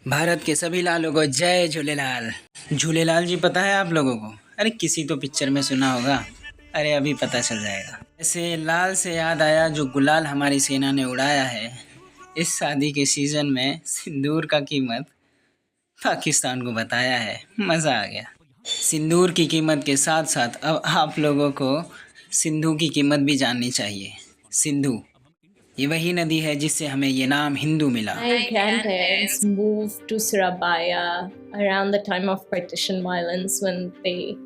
भारत के सभी लालों को जय झूलेलाल। झूलेलाल जी पता है आप लोगों को? अरे किसी तो पिक्चर में सुना होगा। अरे अभी पता चल जाएगा। ऐसे लाल से याद आया जो गुलाल हमारी सेना ने उड़ाया है। इस शादी के सीजन में सिंदूर का कीमत पाकिस्तान को बताया है। मज़ा आ गया। सिंदूर की कीमत के साथ साथ अब आप लोगों को सिंधु की कीमत भी जाननी चाहिए। सिंधु ये वही नदी है जिससे हमें ये नाम हिंदू मिला। My grandparents moved to Surabaya around the time of partition violence when they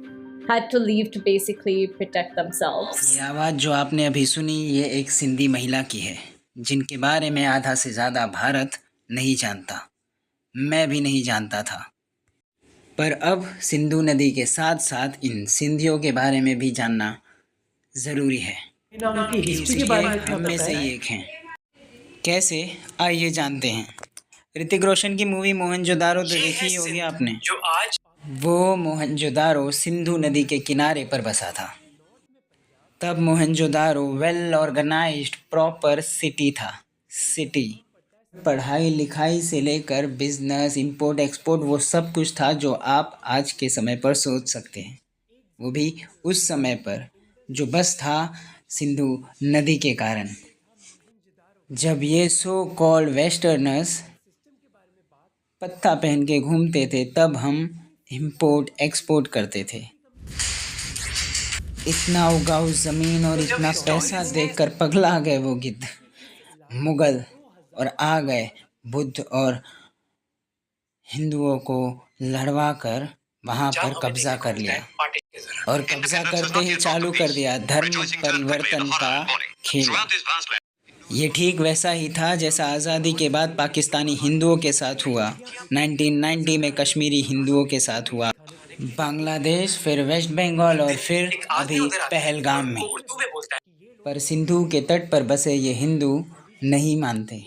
had to leave to basically protect themselves. ये आवाज़ जो आपने अभी सुनी ये एक सिंधी महिला की है जिनके बारे में आधा से ज़्यादा भारत नहीं जानता। मैं भी नहीं जानता था, पर अब सिंधु नदी के साथ साथ इन सिंधियों के बारे में भी जानना ज़रूरी है। उनकी हिस्ट्री के बारे में हम में से ही एक हैं। कैसे, आइए जानते हैं। ऋतिक रोशन की मूवी मोहनजोदारो तो देखी ही होगी आपने। जो आज वो मोहनजोदारो सिंधु नदी के किनारे पर बसा था। तब Mohenjodaro well organised proper city था। सिटी पढ़ाई लिखाई से लेकर बिजनेस इंपोर्ट एक्सपोर्ट वो सब कुछ था जो आप आज के समय पर सोच सकते हैं। वो भी उस समय पर जो बस था सिंधु नदी के कारण। जब ये सो कॉल्ड वेस्टर्नर्स पत्ता पहन के घूमते थे तब हम इंपोर्ट एक्सपोर्ट करते थे। इतना उगाऊ ज़मीन और इतना पैसा देखकर पगला गए वो गिद्ध मुगल और आ गए बुद्ध और हिंदुओं को लड़वा कर वहाँ पर कब्जा कर लिया और कब्जा करते ही चालू कर दिया धर्म परिवर्तन का खेल। ये ठीक वैसा ही था जैसा आज़ादी के बाद पाकिस्तानी हिंदुओं के साथ हुआ, 1990 में कश्मीरी हिंदुओं के साथ हुआ, बांग्लादेश, फिर वेस्ट बंगाल और फिर अभी पहलगाम में। पर सिंधु के तट पर बसे ये हिंदू नहीं मानते।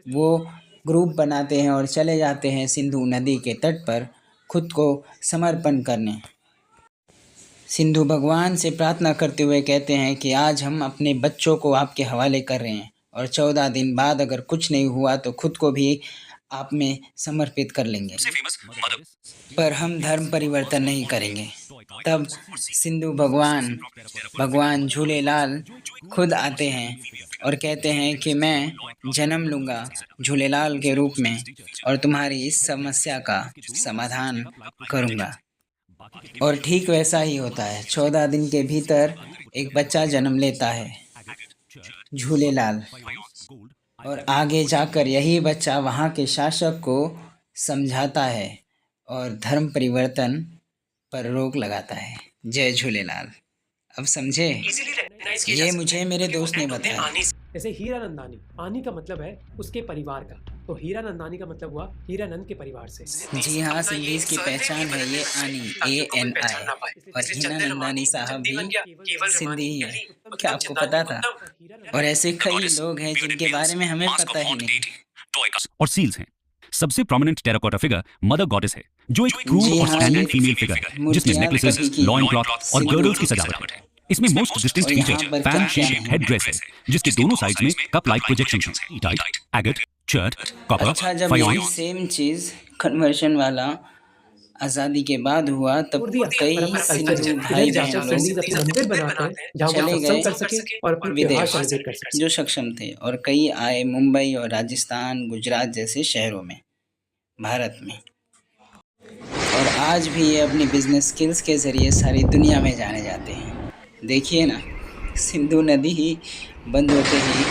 वो ग्रुप बनाते हैं और चले जाते हैं सिंधु नदी के तट पर खुद को समर्पण करने। सिंधु भगवान से प्रार्थना करते हुए कहते हैं कि आज हम अपने बच्चों को आपके हवाले कर रहे हैं और 14 दिन बाद अगर कुछ नहीं हुआ तो खुद को भी आप में समर्पित कर लेंगे, पर हम धर्म परिवर्तन नहीं करेंगे। तब सिंधु भगवान झूलेलाल खुद आते हैं और कहते हैं कि मैं जन्म लूँगा झूलेलाल के रूप में और तुम्हारी इस समस्या का समाधान करूँगा। और ठीक वैसा ही होता है। 14 दिन के भीतर एक बच्चा जन्म लेता है झूलेलाल, और आगे जाकर यही बच्चा वहाँ के शासक को समझाता है और धर्म परिवर्तन पर रोक लगाता है। जय झूलेलाल। अब समझे? ये मुझे मेरे दोस्त ने बताया। जैसे हीरानंदानी, आनी का मतलब है उसके परिवार का, तो हीरानंदानी का मतलब हुआ हीरानंद के परिवार से। जी हाँ, सिंधीज़ की पहचान है ये आनी, ANI, और हीरानंदानी साहब भी सिंधी ही है। क्या आपको पता था? और ऐसे कई लोग हैं जिनके बारे में हमें पता ही नहीं। और सील्स हैं। सबसे prominent terracotta figure mother goddess है, जो एक क्रूड और स्टैंडिंग फीमेल फिगर है जिसमें नेकलेसेस, लॉइन क्लॉथ और गर्ल्स की सजावट है। इसमें most distinct feature fan shape head dress है जिसके दोनों साइड्स में कप लाइक प्रोजेक्शन हैं। टाइट, एगेट, चर्ट, कॉपर, अच्छा, जब फायोइन। यही सेम चीज़ कन्वर्शन वाला आज़ादी के बाद हुआ तब कई सिंधु भाई बहन लोग मंदिर बनाते हैं जहाँ चले वो गए सत्संग कर सके और अपने त्योहार विदेश सेलिब्रेट कर सके। जो सक्षम थे, और कई आए मुंबई और राजस्थान, गुजरात जैसे शहरों में भारत में। और आज भी ये अपनी बिजनेस स्किल्स के ज़रिए सारी दुनिया में जाने जाते हैं। देखिए ना, सिंधु नदी ही बंद होते ही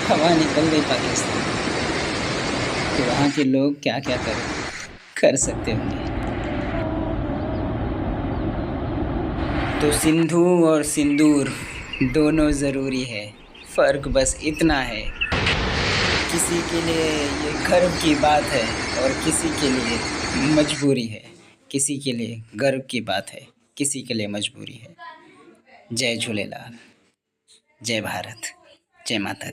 हवा निकल गई पाकिस्तान, तो वहाँ के लोग क्या क्या कर सकते होंगे। तो सिंधु और सिंदूर दोनों ज़रूरी है। फ़र्क बस इतना है, किसी के लिए ये गर्व की बात है और किसी के लिए मजबूरी है। किसी के लिए गर्व की बात है, किसी के लिए मजबूरी है। जय झूलेलाल, जय भारत, जय माता दी।